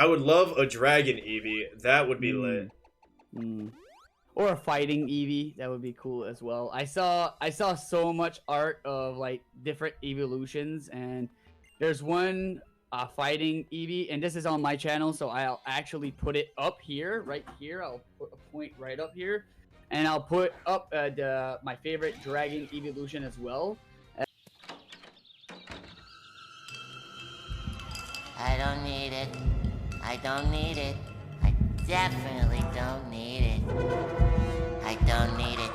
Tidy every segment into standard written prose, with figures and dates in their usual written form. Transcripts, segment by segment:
I would love a dragon Eevee. That would be lit. Or a fighting Eevee. That would be cool as well. I saw so much art of like different evolutions, and there's one fighting Eevee, and this is on my channel, so I'll actually put it up here, right here. I'll put a point right up here, and I'll put up my favorite dragon evolution as well. I don't need it. I don't need it. I definitely don't need it. I don't need it.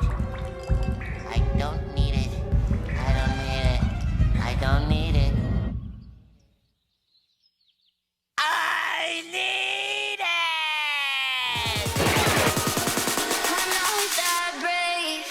I don't need it. I don't need it. I don't need it. I need it! Come on, the grave.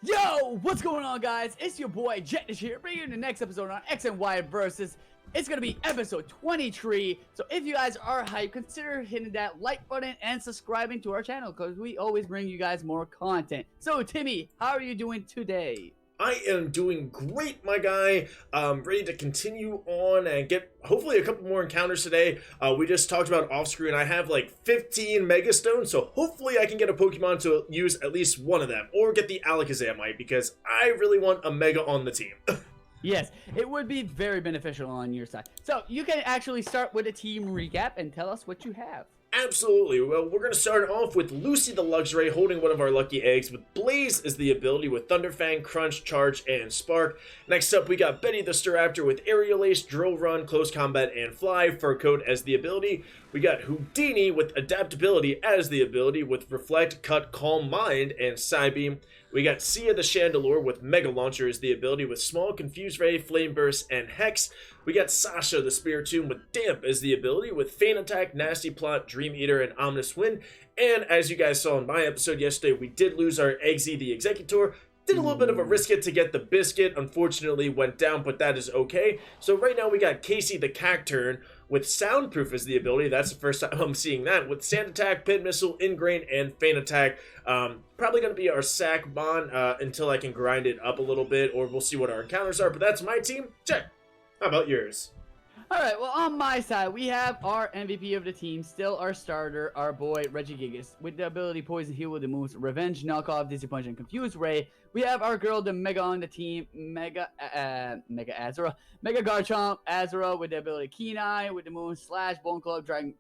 Yo, what's going on, guys? It's your boy Jechnician here, bringing you the next episode on X and Y versus. It's gonna be episode 23. So if you guys are hyped, consider hitting that like button and subscribing to our channel, because we always bring you guys more content. So Timmy, how are you doing today? I am doing great, my guy. Ready to continue on and get hopefully a couple more encounters today. We just talked about off screen. I have like 15 Mega Stones, so hopefully I can get a Pokemon to use at least one of them, or get the Alakazamite, because I really want a Mega on the team. Yes, it would be very beneficial on your side. So you can actually start with a team recap and tell us what you have. Absolutely. Well, we're going to start off with Lucy the Luxray holding one of our lucky eggs, with Blaze as the ability with Thunderfang, Crunch, Charge, and Spark. Next up, we got Betty the Staraptor with Aerial Ace, Drill Run, Close Combat, and Fly. Fur Coat as the ability. We got Houdini with Adaptability as the ability, with Reflect, Cut, Calm Mind, and Psybeam. We got Sia the Chandelure with Mega Launcher as the ability, with Small, Confuse Ray, Flame Burst, and Hex. We got Sasha the Spiritomb with Damp as the ability, with Feint Attack, Nasty Plot, Dream Eater, and Ominous Wind. And as you guys saw in my episode yesterday, we did lose our Eggsy the Executor. Did a little bit of a risk it to get the Biscuit, unfortunately went down, but that is okay. So right now we got Casey the Cacturn with Soundproof as the ability. That's the first time I'm seeing that, with Sand Attack, Pit Missile, Ingrain, and Feint Attack. Probably going to be our sack bond until I can grind it up a little bit, or we'll see what our encounters are. But that's my team. Check. How about yours? Alright, well, on my side, we have our MVP of the team, still our starter, our boy Regigigas, with the ability Poison Heal with the moves Revenge, Knockoff, Dizzy Punch, and Confuse Ray. We have our girl, the Mega on the team, Mega Azura, Mega Garchomp, Azura with the ability Keen Eye, with the moves Slash, Bone Claw, Dragon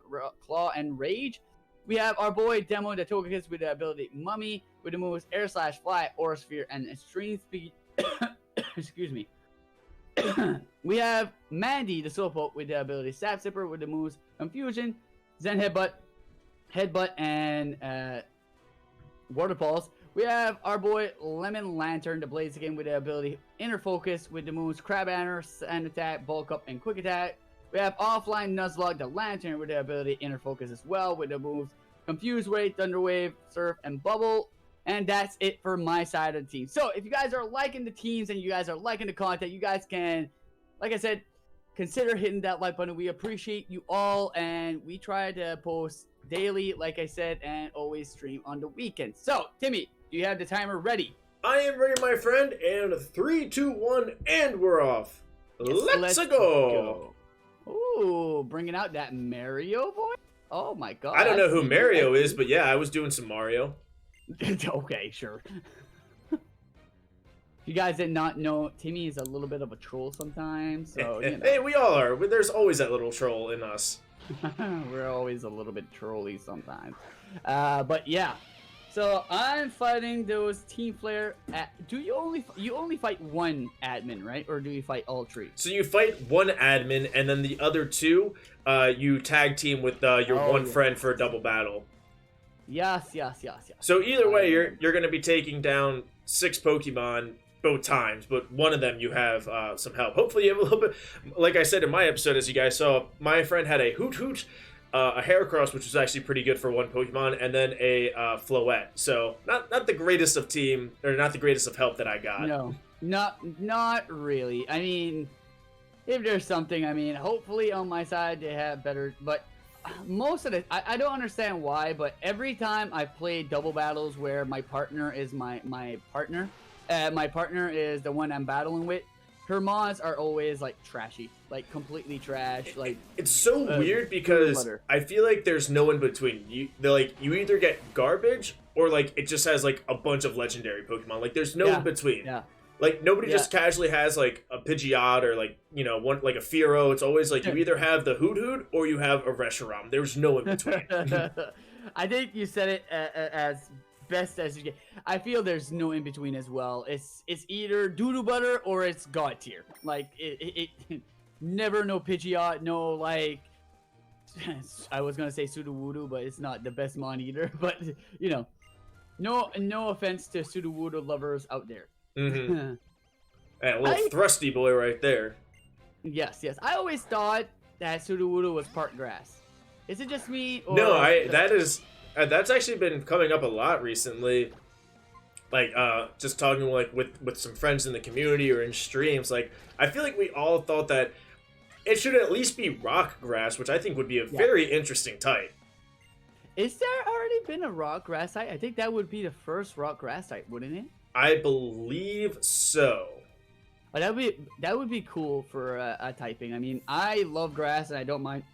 Claw, and Rage. We have our boy Demo, the Togekiss, with the ability Mummy, with the moves Air Slash, Fly, Aura Sphere, and Extreme Speed. Excuse me. We have Mandy, the Slowpoke, with the ability Sap Zipper, with the moves Confusion, Zen Headbutt, and Water Pulse. We have our boy Lemon Lantern, the Blaziken, with the ability Inner Focus, with the moves Crab Anner, Sand Attack, Bulk Up, and Quick Attack. We have Offline Nuzlocke, the Lantern, with the ability Inner Focus as well, with the moves Confuse Ray, Thunder Wave, Surf, and Bubble. And that's it for my side of the team. So if you guys are liking the teams and you guys are liking the content, you guys can, like I said, consider hitting that like button. We appreciate you all, and we try to post daily, like I said, and always stream on the weekends. So Timmy, do you have the timer ready? I am ready, my friend, and 3, 2, 1, and we're off. Yes, Let's go. Ooh, bringing out that Mario boy. Oh my god. I don't know who Mario is, but yeah, I was doing some Mario. Okay, sure. If you guys did not know, Timmy is a little bit of a troll sometimes, so you know. Hey, we all are. There's always that little troll in us. We're always a little bit trolly sometimes. But yeah. So I'm fighting those Team Flare. Do you only fight one admin, right? Or do you fight all three? So you fight one admin, and then the other two, you tag team with your friend for a double battle. Yes. So either way, you're going to be taking down 6 Pokemon both times, but one of them you have some help. Hopefully you have a little bit, like I said in my episode, as you guys saw, my friend had a Hoot, a Heracross, which was actually pretty good for one Pokemon, and then a Floette. So not the greatest of team, or not the greatest of help that I got. No, not really. I mean, if there's something, I mean, hopefully on my side they have better, but most of it, I don't understand why, but every time I play double battles where my partner is my partner is the one I'm battling with, her mods are always like trashy, like completely trash. Like it's so weird because I feel like there's no in between. You either get garbage or like it just has like a bunch of legendary Pokemon. Like there's no in between. Yeah. Like nobody just casually has like a Pidgeot or like one like a Fearow. It's always like you either have the Hoot or you have a Reshiram. There's no in between. I think you said it as best as you get. I feel there's no in between as well. It's either doo-doo butter or it's god tier. Like it never no Pidgeot, no like I was gonna say Sudowoodo, but it's not the best mon either. But no offense to Sudowoodo lovers out there. Mm-hmm. Hey, a little thrusty boy right there. Yes. I always thought that Sudowoodo was part grass. Is it just me? Or no, that's actually been coming up a lot recently. Like, just talking like with some friends in the community or in streams. Like, I feel like we all thought that it should at least be rock grass, which I think would be a very interesting type. Is there already been a rock grass type? I think that would be the first rock grass type, wouldn't it? I believe so. Oh, that would be cool for a typing. I mean, I love grass and I don't mind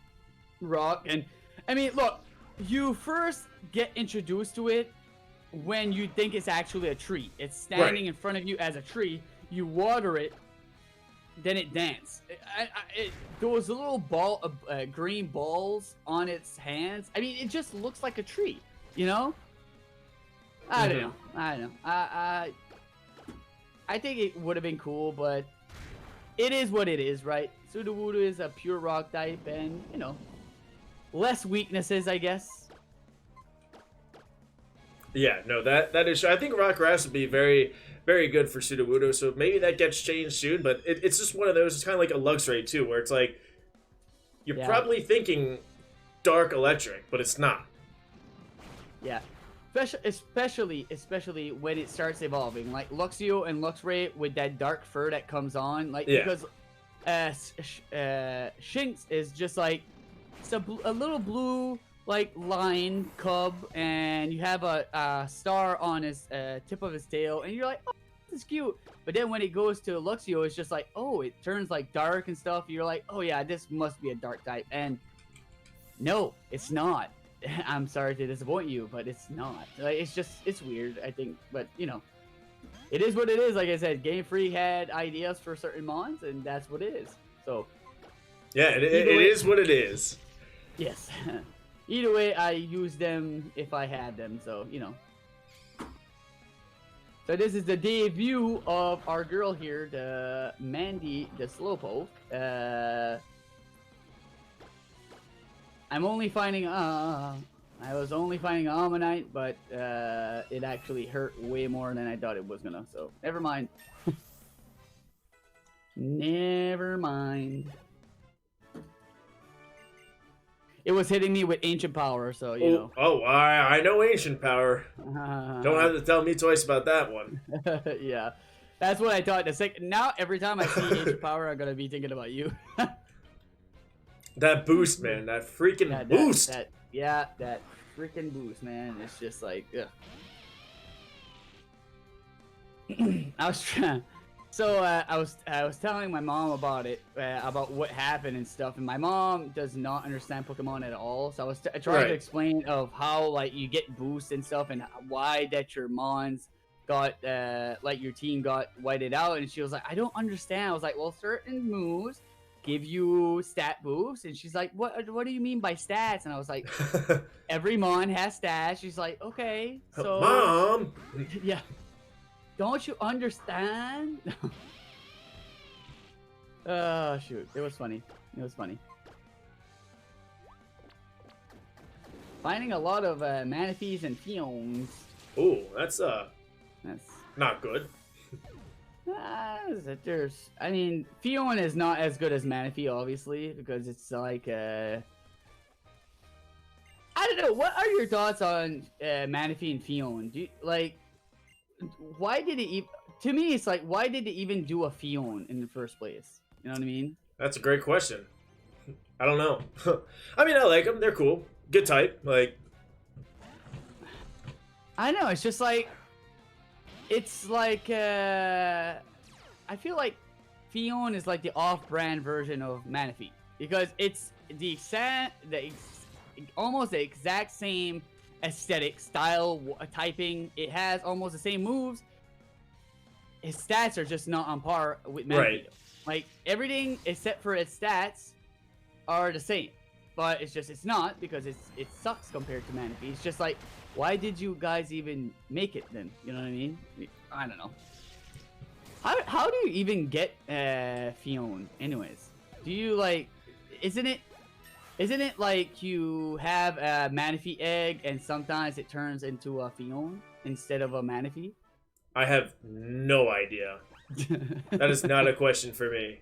rock. And I mean, look, you first get introduced to it when you think it's actually a tree. It's standing in front of you as a tree. You water it, then it dances. Those little green balls on its hands. I mean, it just looks like a tree, I don't know. I think it would have been cool, but it is what it is, right? Sudowoodo is a pure rock type, and less weaknesses, I guess. Yeah, no, that is. I think rock grass would be very, very good for Sudowoodo. So maybe that gets changed soon. But it's just one of those. It's kind of like a Luxray too, where it's like you're probably thinking dark electric, but it's not. Yeah. Especially when it starts evolving, like Luxio and Luxray with that dark fur that comes on, like because Shinx is just like it's a little blue like lion cub, and you have a star on his tip of his tail, and you're like, oh, this is cute. But then when it goes to Luxio, it's just like, oh, it turns like dark and stuff. You're like, oh yeah, this must be a dark type, and no, it's not. I'm sorry to disappoint you, but it's not. Like, it's weird, I think, but it is what it is. Like I said, Game Freak had ideas for certain mons, and that's what it is. So yeah, it is what it is. Yes. Either way, I use them if I had them. So So this is the debut of our girl here, the Mandy, the Slowpoke. I'm only finding I was only finding Ammonite, but it actually hurt way more than I thought it was gonna, so never mind. Never mind. It was hitting me with ancient power, so Oh, I know ancient power. Don't have to tell me twice about that one. Yeah. That's what I thought. Now every time I see ancient power, I'm gonna be thinking about you. That boost, man. That freaking boost. That freaking boost, man. It's just like, ugh. I was trying. So I was telling my mom about it, about what happened and stuff, and my mom does not understand Pokemon at all. So I was trying to explain of how like you get boosts and stuff, and why that your mons got like your team got whited out, and she was like, I don't understand. I was like, well, certain moves give you stat boosts, and she's like, what do you mean by stats? And I was like, every mon has stats. She's like, okay, so Mom, yeah, don't you understand? Oh shoot, it was funny. Finding a lot of Manatees and Fions. Ooh, that's not good. I mean, Fion is not as good as Manaphy, obviously, because it's like I don't know. What are your thoughts on Manaphy and Fion? Do you, like, why did it even? To me, it's like, why did it even do a Fion in the first place? You know what I mean? That's a great question. I don't know. I mean, I like them. They're cool. Good type. Like, I know. It's just like, it's like, I feel like Fion is like the off-brand version of Manaphy because it's almost the exact same aesthetic, style, typing. It has almost the same moves. His stats are just not on par with Manaphy. Right. Like, everything except for its stats are the same. But it's not because it sucks compared to Manaphy. It's just like, why did you guys even make it then? You know what I mean? I don't know. How do you even get Fion anyways? Do you like, isn't it like you have a Manaphy egg and sometimes it turns into a Fion instead of a Manaphy? I have no idea. That is not a question for me.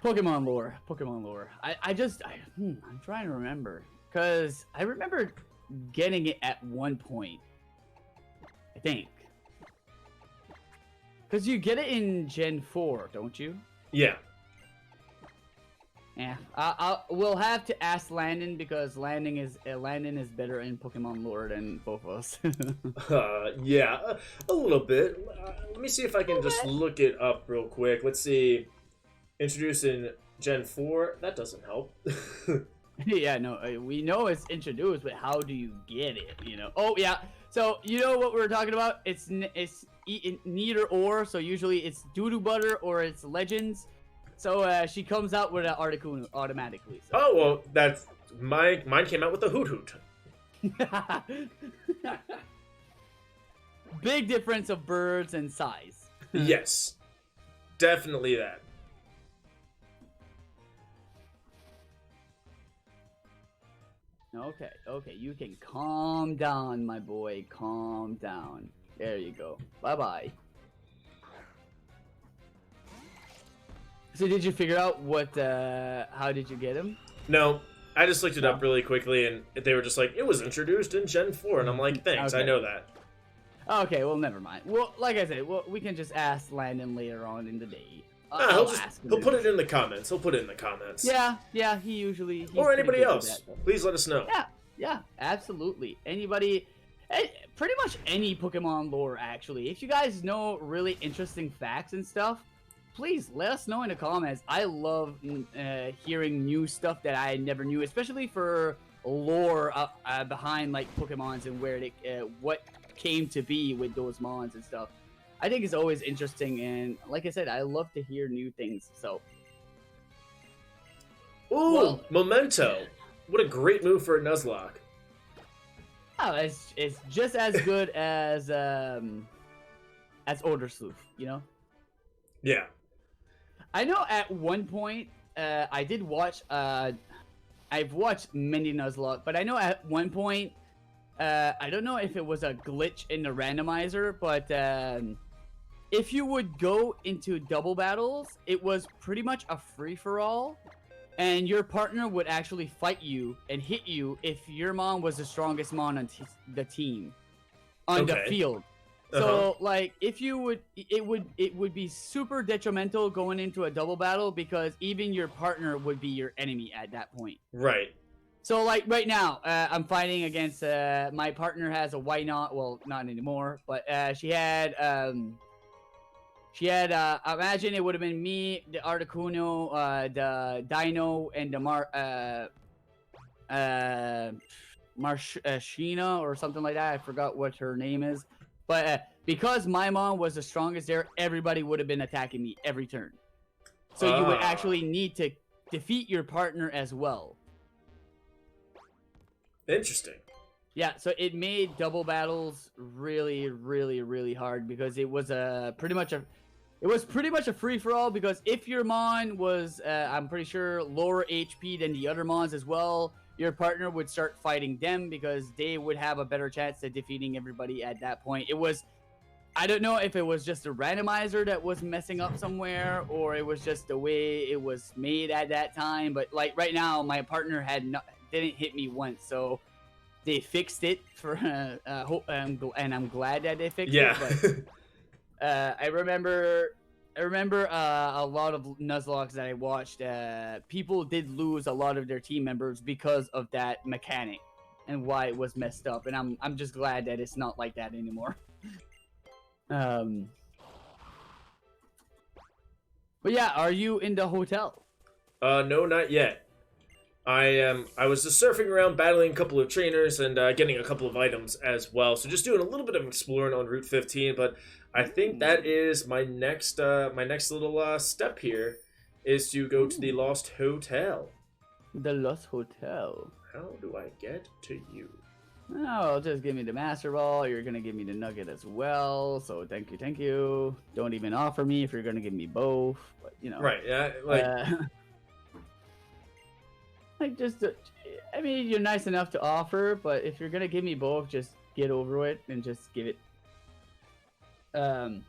Pokemon lore. I'm trying to remember. Because I remember getting it at one point. I think. Because you get it in Gen 4, don't you? Yeah. Yeah. We'll have to ask Landon because Landon is better in Pokemon lore than both of us. Yeah, a little bit. Let me see if I can just look it up real quick. Let's see. Introduced in Gen 4. That doesn't help. Yeah, no, we know it's introduced, but how do you get it? You know? Oh yeah. So you know what we're talking about? It's neither or. So usually it's Doodoo Butter or it's Legends. So she comes out with an Articuno automatically. So. Oh well, that's mine came out with a Hoot Hoot. Big difference of birds and size. Yes, definitely that. Okay, you can calm down, my boy. Calm down. There you go. Bye-bye. So did you figure out what, how did you get him? No, I just looked it up really quickly, and they were just like, it was introduced in Gen 4, and I'm like, thanks, Okay. I know that. Okay, well, never mind. Well, like I said, we can just ask Landon later on in the day. He'll put it in the comments. Yeah, he usually... Or anybody else. Please let us know. Yeah, absolutely. Anybody... Pretty much any Pokemon lore, actually. If you guys know really interesting facts and stuff, please let us know in the comments. I love hearing new stuff that I never knew, especially for lore behind like Pokemons and where they, what came to be with those mons and stuff. I think it's always interesting, and like I said, I love to hear new things. So, ooh, Memento! What a great move for a Nuzlocke. Oh, it's just as good as Order Sleuth, you know. Yeah. I know at one point I did watch. I've watched many Nuzlocke, but I know at one point I don't know if it was a glitch in the randomizer, but if you would go into double battles, it was pretty much a free-for-all, and your partner would actually fight you and hit you if your mon was the strongest mon on the team, on the field. So, like, if you would, it would be super detrimental going into a double battle because even your partner would be your enemy at that point. Right. So, like, right now, I'm fighting against, my partner has a Why Not, well, not anymore, but, she had, imagine it would have been me, the Articuno, the Dino, and the Marshina, or something like that. I forgot what her name is. But because my mom was the strongest there, everybody would have been attacking me every turn. So you would actually need to defeat your partner as well. Interesting. Yeah, so it made double battles really, really, really hard because it was pretty much a free-for-all, because if your mon was, I'm pretty sure, lower HP than the other mons as well, your partner would start fighting them because they would have a better chance of defeating everybody at that point. It was, I don't know if it was just a randomizer that was messing up somewhere, or it was just the way it was made at that time. But like right now, my partner didn't hit me once, so they fixed it for, and I'm glad that they fixed it. But I remember I remember a lot of Nuzlocks that I watched. People did lose a lot of their team members because of that mechanic and why it was messed up. And I'm just glad that it's not like that anymore. But yeah, are you in the hotel? No, not yet. I was just surfing around, battling a couple of trainers and getting a couple of items as well. So just doing a little bit of exploring on Route 15, but I think that is my next little step here is to go to the Lost Hotel. The Lost Hotel. How do I get to you? Oh, just give me the Master Ball. You're gonna give me the Nugget as well. So thank you. Don't even offer me if you're gonna give me both. But you know. Right. Yeah. Like. Like just, I mean, you're nice enough to offer, but if you're gonna give me both, just get over it and just give it. So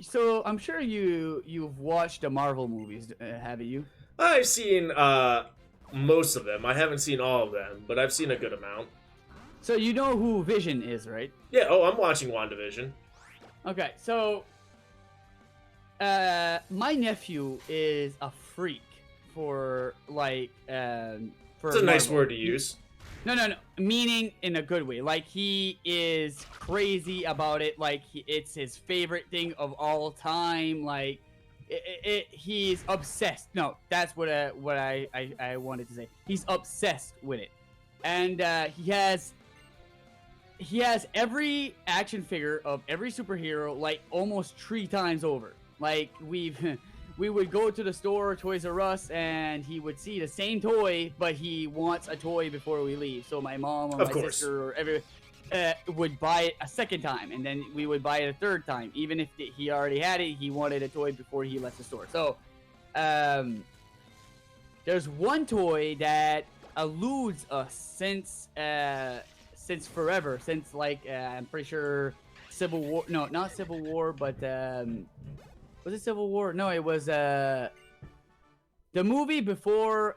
so I'm sure you've watched the Marvel movies, haven't you? I've seen most of them. I haven't seen all of them, but I've seen a good amount. So you know who Vision is, right? Yeah. Oh, I'm watching WandaVision. Okay, so my nephew is a freak for like for It's a nice Marvel. word to use. No, meaning in a good way. Like he is crazy about it. Like it's his favorite thing of all time. Like he's obsessed. No, that's what I wanted to say. He's obsessed with it, and he has every action figure of every superhero like almost 3 times over. Like we would go to the store, Toys R Us, and he would see the same toy, but he wants a toy before we leave. So my mom or my sister or everyone would buy it a second time, and then we would buy it a third time. Even if he already had it, he wanted a toy before he left the store. So there's one toy that eludes us since forever, since like I'm pretty sure Civil War. No, not Civil War, but was it Civil War? No, it was the movie before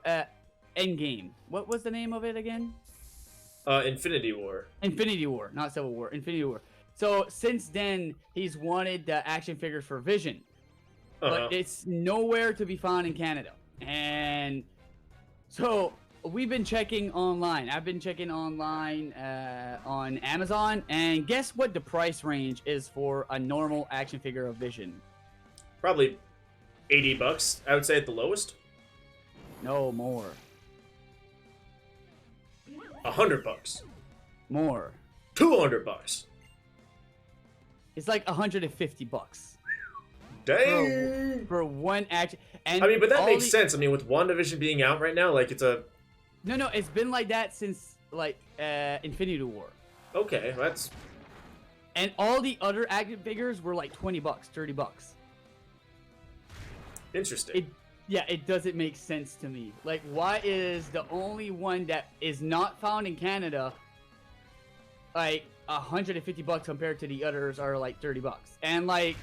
Endgame. What was the name of it again? Infinity War. Infinity War, not Civil War. Infinity War. So since then, he's wanted the action figures for Vision, but it's nowhere to be found in Canada. And so we've been checking online. I've been checking online on Amazon, and guess what the price range is for a normal action figure of Vision? Probably $80, I would say at the lowest. No, more. $100. More. $200. It's like $150. Dang. For one action. And I mean, but that makes sense. I mean, with WandaVision being out right now, like it's a. No, it's been like that since like Infinity War. Okay, that's. And all the other action figures were like $20, $30. Interesting. It doesn't make sense to me. Like, why is the only one that is not found in Canada like $150 compared to the others are like $30? And like,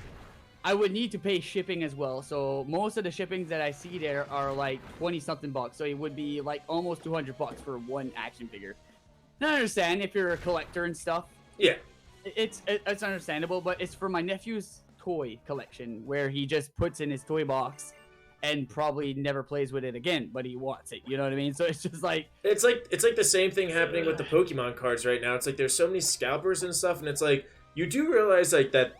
I would need to pay shipping as well. So most of the shippings that I see there are like 20-something bucks. So it would be like almost $200 for one action figure. Now, I understand if you're a collector and stuff. Yeah. It's understandable, but it's for my nephew's toy collection where he just puts in his toy box and probably never plays with it again, but he wants it. You know what I mean? So it's just like it's like the same thing happening with the Pokemon cards right now. It's like there's so many scalpers and stuff, and it's like you do realize like that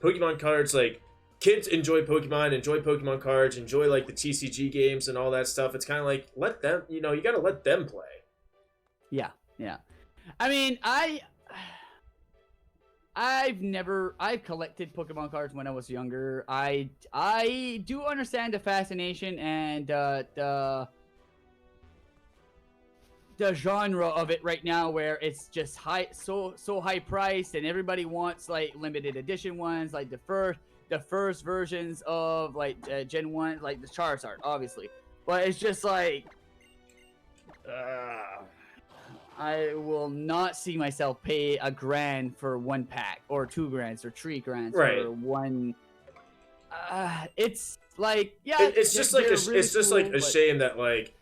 Pokemon cards, like kids enjoy Pokemon cards, enjoy like the TCG games and all that stuff. It's kind of like let them, you gotta let them play. Yeah. I mean, I've collected Pokemon cards when I was younger. I do understand the fascination and the genre of it right now, where it's just so high priced, and everybody wants like limited edition ones, like the first versions of like Gen 1, like the Charizard, obviously. But it's just like I will not see myself pay $1,000 for one pack, or $2,000 or $3,000 for one. It's like, yeah, it's just like really cool, a shame that like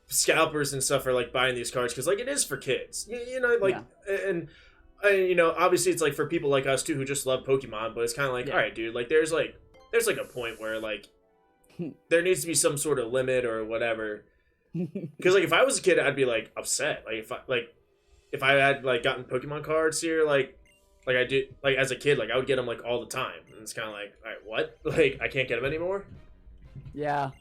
scalpers and stuff are like buying these cards because like it is for kids, and you know, obviously it's like for people like us too who just love Pokemon, but it's kind of like, all right, dude, like there's like a point where like there needs to be some sort of limit or whatever. Because like if I was a kid, I'd be like upset. Like if I had like gotten Pokemon cards here, like I did like as a kid, like I would get them like all the time, and it's kind of like, all right, what? Like I can't get them anymore. Yeah.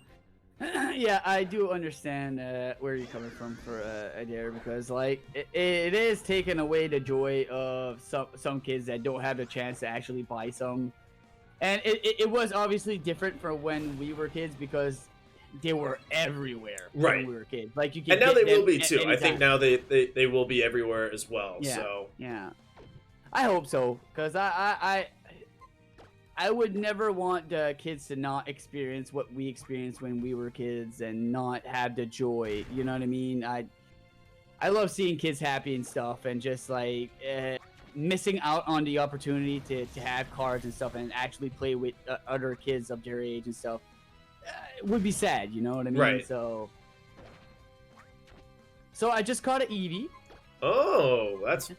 Yeah, I do understand where you're coming from for there, because like it is taking away the joy of some kids that don't have the chance to actually buy some, and it was obviously different from when we were kids because they were everywhere when we were kids. Like you can, and now get they will them be too. anytime. I think now they will be everywhere as well. Yeah, So yeah, I hope so, because I would never want the kids to not experience what we experienced when we were kids and not have the joy. You know what I mean? I love seeing kids happy and stuff, and just like missing out on the opportunity to have cards and stuff and actually play with other kids of their age and stuff. It would be sad, you know what I mean? Right. So I just caught an Eevee. oh, that's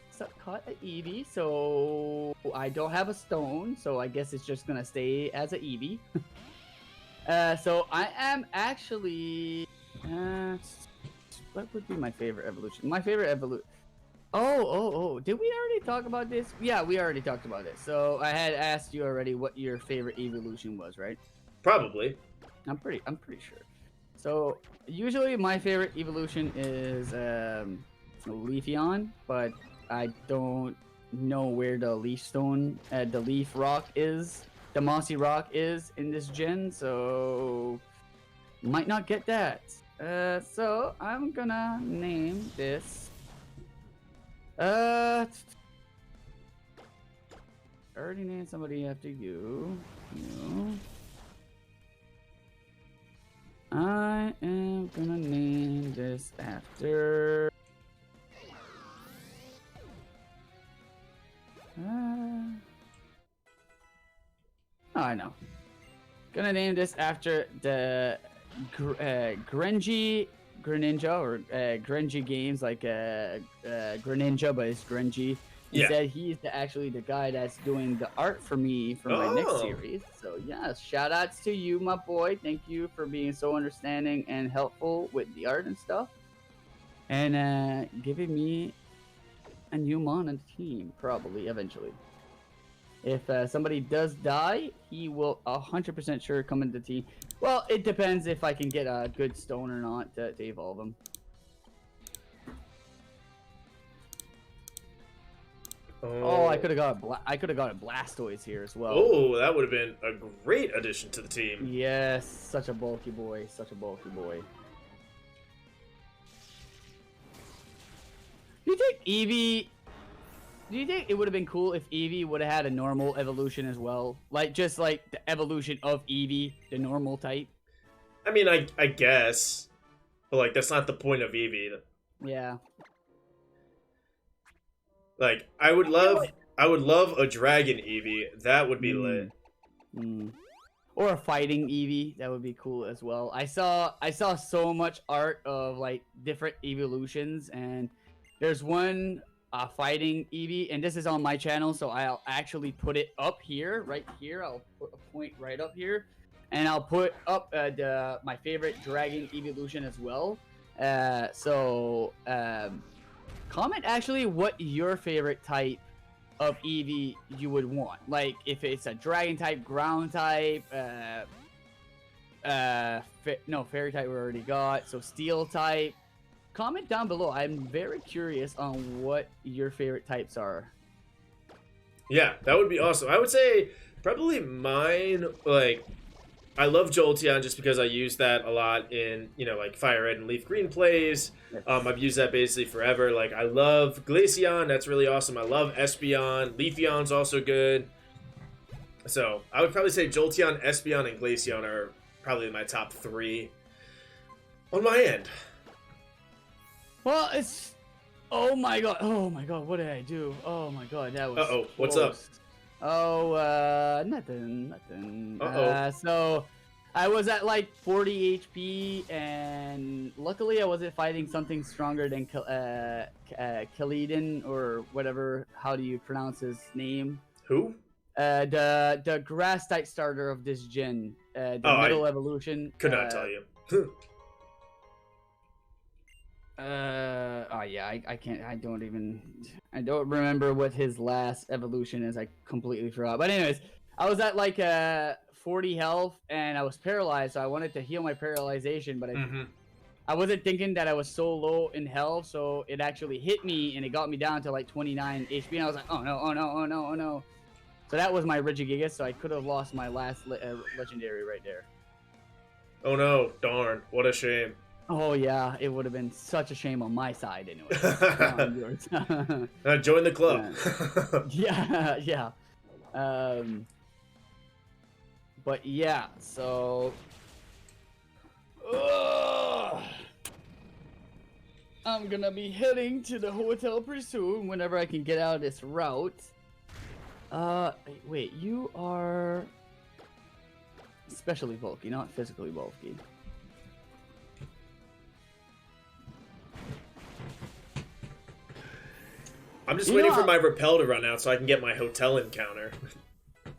Caught an Eevee, so I don't have a stone, so I guess it's just gonna stay as an Eevee. So I am actually what would be my favorite evolution? My favorite evolution. Oh, did we already talk about this? Yeah, we already talked about it. So I had asked you already what your favorite evolution was, right? probably. I'm pretty sure. So usually my favorite evolution is Leafeon, but I don't know where the leaf stone, the leaf rock is, the mossy rock is in this gen, so might not get that. So I'm gonna name this. I already named somebody after you. I am gonna name this after. I know. Gonna name this after the Greninja or Greninja games, like Greninja, but it's Greninja. He said he's actually the guy that's doing the art for me for my next series. So yes, shout outs to you, my boy. Thank you for being so understanding and helpful with the art and stuff, and giving me a new mon on the team, probably eventually. If somebody does die, he will 100% sure come into the team. Well, it depends if I can get a good stone or not to evolve him. Oh, I could have got a Blastoise here as well. Oh, that would have been a great addition to the team. Yes, such a bulky boy, such a bulky boy. Do you think Eevee? Do you think it would have been cool if Eevee would have had a normal evolution as well? Like, just like the evolution of Eevee, the normal type? I mean, I guess. But, like, that's not the point of Eevee. Yeah. Like, I would love a dragon Eevee. That would be lit. Or a fighting Eevee. That would be cool as well. I saw so much art of, like, different evolutions, and there's one fighting Eevee, and this is on my channel, so I'll actually put it up here, right here. I'll put a point right up here, and I'll put up my favorite dragon evolution as well. Comment actually what your favorite type of Eevee you would want. Like if it's a dragon type, ground type, no, fairy type we already got, so steel type. Comment down below. I'm very curious on what your favorite types are. Yeah, that would be awesome. I would say probably mine, like, I love Jolteon just because I use that a lot in, you know, like Fire Red and Leaf Green plays. I've used that basically forever. Like, I love Glaceon. That's really awesome. I love Espeon. Leafeon's also good. So, I would probably say Jolteon, Espeon, and Glaceon are probably my top 3 on my end. Well, it's... Oh my god, what did I do? Oh my god, that was... Uh-oh, what's up? Oh, nothing. So, I was at like 40 HP, and and luckily I wasn't fighting something stronger than Kaledin or whatever. How do you pronounce his name? Who? The grass type starter of this gen, the middle evolution. Could not tell you. Oh yeah, I can't. I don't remember what his last evolution is. I completely forgot. But anyways, I was at like 40 health and I was paralyzed, so I wanted to heal my paralyzation, but I wasn't thinking that I was so low in health, so it actually hit me and it got me down to like 29 HP, and I was like, oh no, oh no, oh no, oh no. So that was my Regigigas, so I could have lost my last legendary right there. Oh no, darn, what a shame. Oh yeah, it would have been such a shame on my side anyway. Join the club. Yeah. But yeah, so I'm gonna be heading to the hotel pretty soon whenever I can get out of this route. Wait, you are especially bulky, not physically bulky. I'm just waiting for my rappel to run out so I can get my hotel encounter.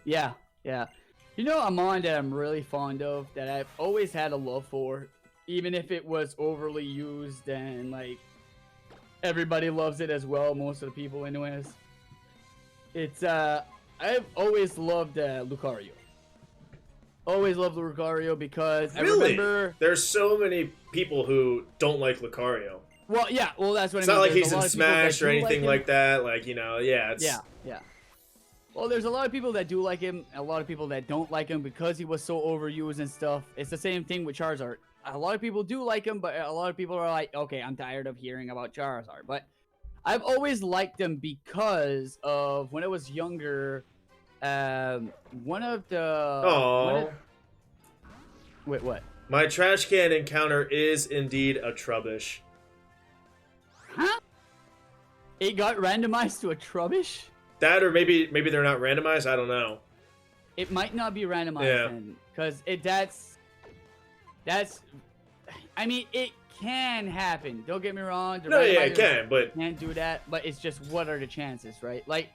Yeah. You know a mon that I'm really fond of, that I've always had a love for, even if it was overly used and like everybody loves it as well, most of the people anyways. It's I've always loved Lucario. Always loved Lucario because really? I remember there's so many people who don't like Lucario. Well, yeah, well that's what it's I mean. It's not like there's he's in Smash or anything like that. Like, you know, yeah, it's... Yeah. Well, there's a lot of people that do like him, a lot of people that don't like him because he was so overused and stuff. It's the same thing with Charizard. A lot of people do like him, but a lot of people are like, okay, I'm tired of hearing about Charizard. But I've always liked him because of when I was younger, one of the... Wait, what? My trash can encounter is indeed a Trubbish. Huh? It got randomized to a Trubbish? That, or maybe they're not randomized. I don't know. It might not be randomized then, because that's. I mean, it can happen. Don't get me wrong. No, yeah, it can, but can't do that. But it's just, what are the chances, right? Like,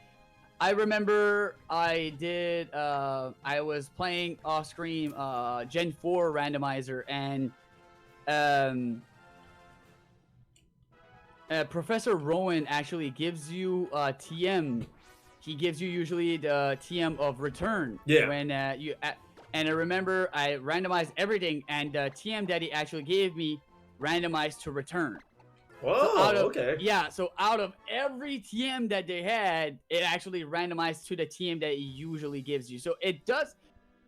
I remember I did. I was playing off screen Gen 4 randomizer, and Professor Rowan actually gives you TM. He gives you usually the TM of return. Yeah. When and I remember I randomized everything, and the TM that he actually gave me randomized to return. Whoa. Okay. Yeah. So out of every TM that they had, it actually randomized to the TM that he usually gives you. So it does.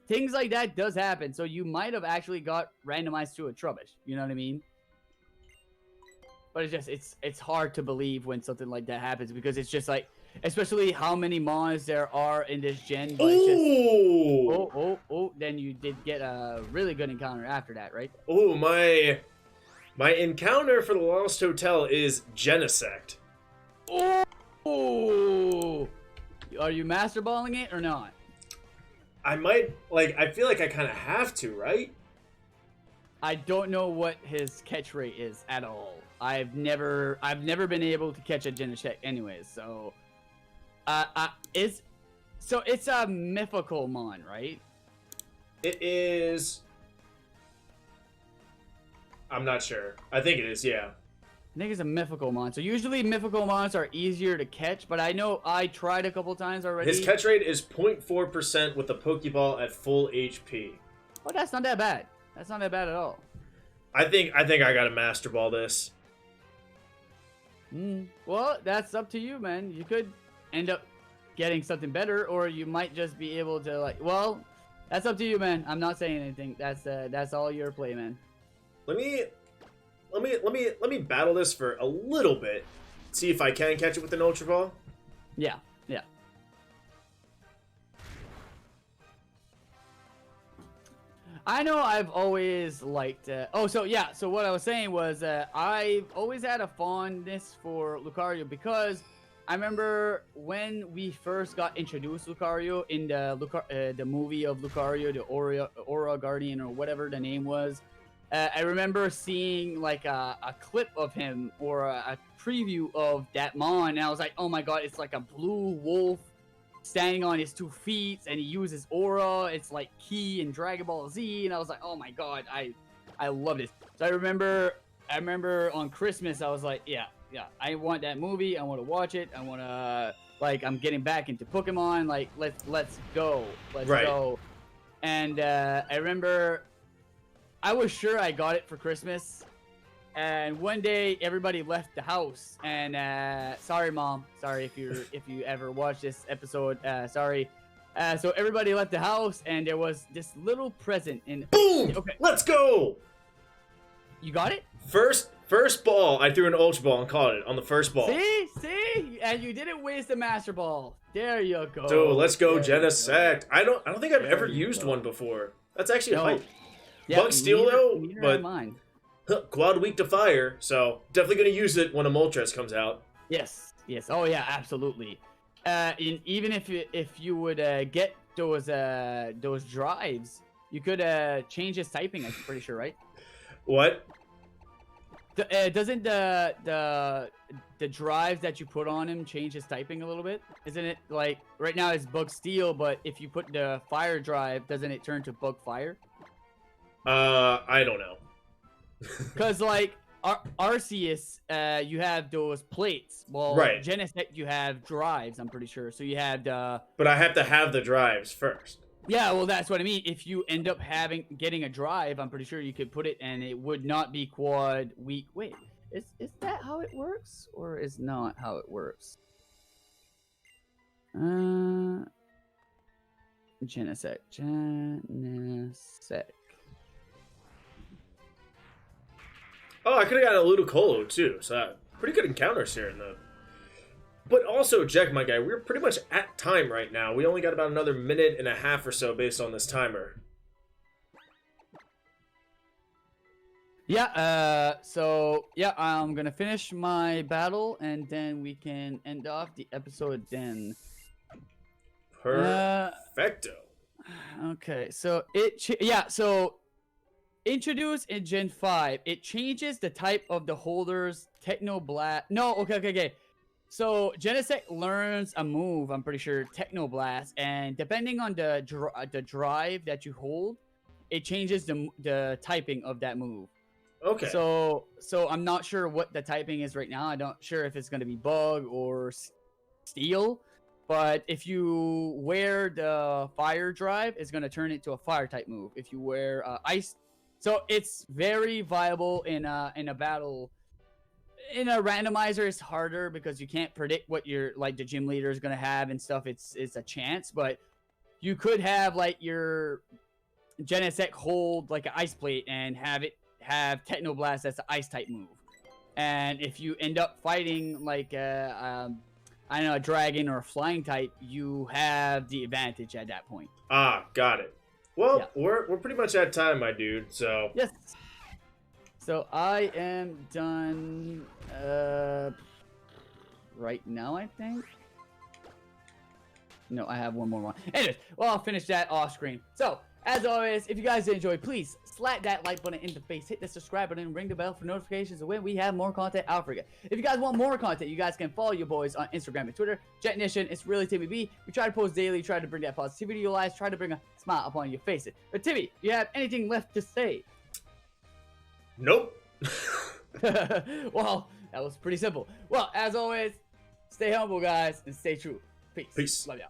Things like that does happen. So you might have actually got randomized to a Trubbish. You know what I mean? But it's hard to believe when something like that happens, because it's just like, especially how many mons there are in this gen. But it's just, then you did get a really good encounter after that, right? Oh, my encounter for the Lost Hotel is Genesect. Oh, are you master balling it or not? I might, like, I feel like I kind of have to, right? I don't know what his catch rate is at all. I've never been able to catch a Genesect anyways, so it's a mythical mon, right? It is. I'm not sure. I think it is, yeah. I think it's a mythical mon. So usually mythical mons are easier to catch, but I know I tried a couple times already. His catch rate is 0.4% with the Pokeball at full HP. Oh, that's not that bad. That's not that bad at all. I think I gotta Master Ball this. Well, that's up to you, man. You could end up getting something better, or you might just be able to, like, well, that's up to you, man. I'm not saying anything. That's all your play, man. Let me battle this for a little bit. See if I can catch it with an Ultra Ball. Yeah. I know I've always liked... So what I was saying was I've always had a fondness for Lucario, because I remember when we first got introduced Lucario in the movie of Lucario, the Aura Guardian or whatever the name was. I remember seeing like a clip of him or a preview of that mon, and I was like, oh my god, it's like a blue wolf standing on his 2 feet, and he uses aura. It's like Ki in Dragon Ball Z, and I was like, oh my god, I love this. So I remember on Christmas, I was like, yeah, I want that movie. I want to watch it. I want to, like, I'm getting back into Pokemon. Like, let's go. Let's go. And I remember I was sure I got it for Christmas. And one day everybody left the house. And sorry, Mom. Sorry if you ever watch this episode. Sorry. So everybody left the house, and there was this little present in. Boom! Okay. Let's go! You got it? First ball, I threw an Ultra Ball and caught it on the first ball. See? And you didn't waste a Master Ball. There you go. So let's go, There you Genesect. go. I don't think I've ever you used go. one before. That's actually a No. hype. Yeah, Bug Steel though, neither but mine. Quad weak to fire, so definitely gonna use it when a Moltres comes out. Yes. Oh yeah, absolutely. And even if you would get those drives, you could change his typing. I'm pretty sure, right? What? Doesn't the drives that you put on him change his typing a little bit? Isn't it like right now it's Bug Steel, but if you put the Fire drive, doesn't it turn to Bug Fire? I don't know. Because like Arceus, you have those plates. Well, Right. Genesect, you have drives. I'm pretty sure. So you have the. But I have to have the drives first. Yeah, well, that's what I mean. If you end up getting a drive, I'm pretty sure you could put it, and it would not be quad weak. Wait, is that how it works, or is not how it works? Genesect. Oh, I could have gotten a Ludicolo too, so pretty good encounters here in the. But also, Jech, my guy, we're pretty much at time right now. We only got about another minute and a half or so based on this timer. Yeah, so, yeah, I'm gonna finish my battle, and then we can end off the episode then. Perfecto. Okay, so so introduced in Gen 5, it changes the type of the holder's Technoblast. No, okay. So Genesect learns a move, I'm pretty sure, Technoblast, and depending on the drive that you hold, it changes the typing of that move. Okay. So I'm not sure what the typing is right now. I'm not sure if it's going to be Bug or Steel, but if you wear the Fire drive, it's going to turn it to a Fire type move. If you wear Ice, so it's very viable in a battle. In a randomizer, it's harder because you can't predict what the gym leader is gonna have and stuff. It's a chance, but you could have like your Genesect hold like an Ice Plate and have Technoblast as an Ice type move. And if you end up fighting like I don't know, a Dragon or a Flying type, you have the advantage at that point. Ah, got it. Well, Yeah. we're pretty much at time, my dude. So Yes. So I am done right now, I think. No, I have one more. Anyways, well, I'll finish that off screen. So, as always, if you guys enjoyed, please slap that like button in the face, hit the subscribe button, and ring the bell for notifications of when we have more content out for you. If you guys want more content, you guys can follow your boys on Instagram and Twitter. Jechnician, ItsReallyTimmyB. We try to post daily, try to bring that positivity to your lives, try to bring a smile upon your faces. But Timmy, you have anything left to say? nope. Well, that was pretty simple. Well, as always, stay humble, guys, and stay true. Peace. Peace. Love y'all.